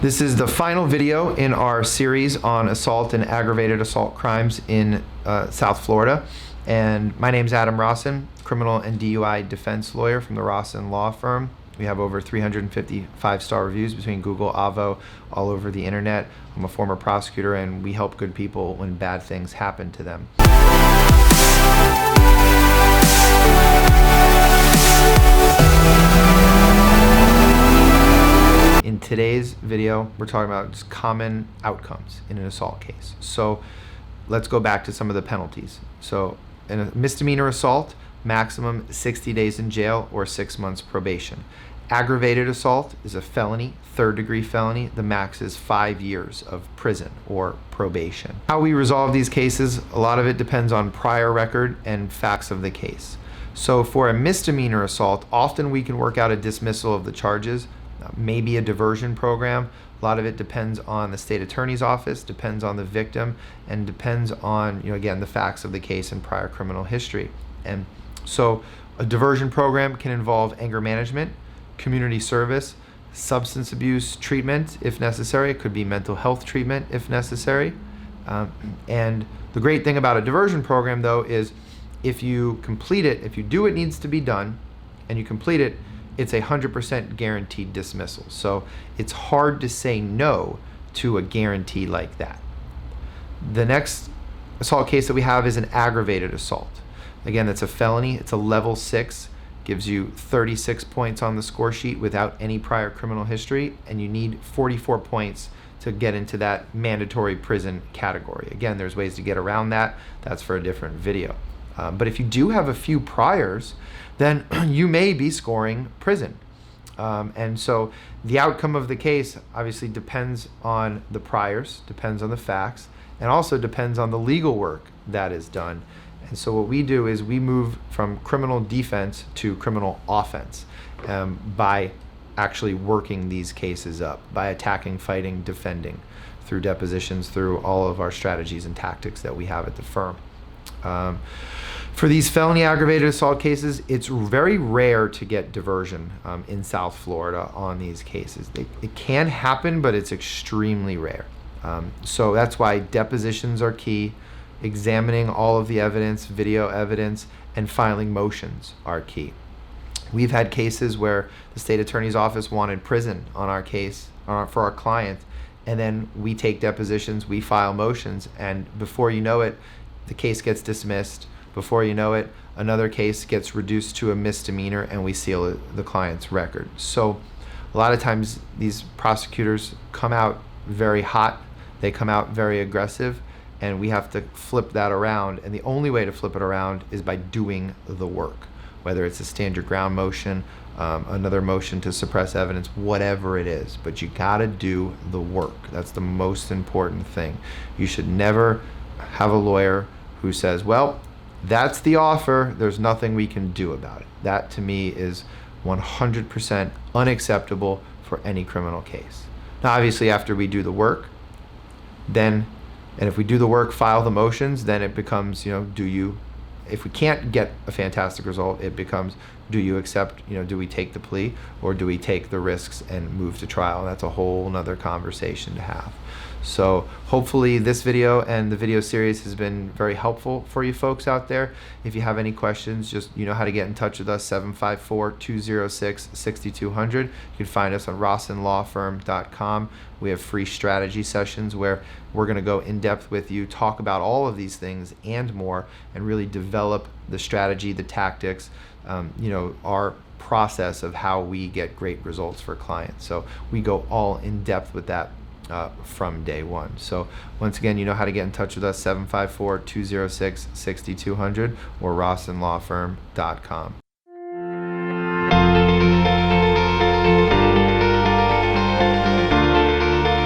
This is the final video in our series on assault and aggravated assault crimes in South Florida. And my name's Adam Rossen, criminal and DUI defense lawyer from the Rossen law firm. We have over 350 five-star reviews between Google, Avvo, all over the internet. I'm a former prosecutor, and we help good people when bad things happen to them. In today's video, we're talking about just common outcomes in an assault case. So let's go back to some of the penalties. So in a misdemeanor assault, maximum 60 days in jail or 6 months probation. Aggravated assault is a felony, third-degree felony. The max is 5 years of prison or probation. How we resolve these cases, a lot of it depends on prior record and facts of the case. So for a misdemeanor assault, often we can work out a dismissal of the charges, maybe a diversion program. A lot of it depends on the state attorney's office, depends on the victim, and depends on, again, the facts of the case and prior criminal history. And so a diversion program can involve anger management, community service, substance abuse treatment if necessary. It could be mental health treatment if necessary. And the great thing about a diversion program, though, is if you complete it, if you do what needs to be done and you complete it, it's 100% guaranteed dismissal. So it's hard to say no to a guarantee like that. The next assault case that we have is an aggravated assault. Again, that's a felony. It's a level 6, gives you 36 points on the score sheet without any prior criminal history, and you need 44 points to get into that mandatory prison category. Again, there's ways to get around that. That's for a different video. But if you do have a few priors, then you may be scoring prison. And so the outcome of the case obviously depends on the priors, depends on the facts, and also depends on the legal work that is done. And so what we do is we move from criminal defense to criminal offense by actually working these cases up, by attacking, fighting, defending through depositions, through all of our strategies and tactics that we have at the firm. For these felony aggravated assault cases, it's very rare to get diversion in South Florida on these cases. It can happen, but it's extremely rare. So that's why depositions are key, examining all of the evidence, video evidence, and filing motions are key. We've had cases where the state attorney's office wanted prison on our case for our client, and then we take depositions, we file motions, and before you know it, the case gets dismissed. Before you know it, another case gets reduced to a misdemeanor, and we seal the client's record. So a lot of times these prosecutors come out very hot, they come out very aggressive, and we have to flip that around. And the only way to flip it around is by doing the work, whether it's a stand your ground motion, another motion to suppress evidence, whatever it is. But you gotta do the work. That's the most important thing. You should never have a lawyer who says, well, that's the offer, there's nothing we can do about it. That to me is 100% unacceptable for any criminal case. Now obviously after we do the work, and if we do the work, file the motions, then it becomes, if we can't get a fantastic result, it becomes, do you accept, do we take the plea or do we take the risks and move to trial? And that's a whole nother conversation to have. So hopefully this video and the video series has been very helpful for you folks out there. If you have any questions, just you know how to get in touch with us, 754-206-6200. You can find us on rossenlawfirm.com. We have free strategy sessions where we're going to go in depth with you, talk about all of these things and more, and really develop the strategy, the tactics, our process of how we get great results for clients. So we go all in depth with that from day one. So once again, you know how to get in touch with us, 754-206-6200 or rossenlawfirm.com.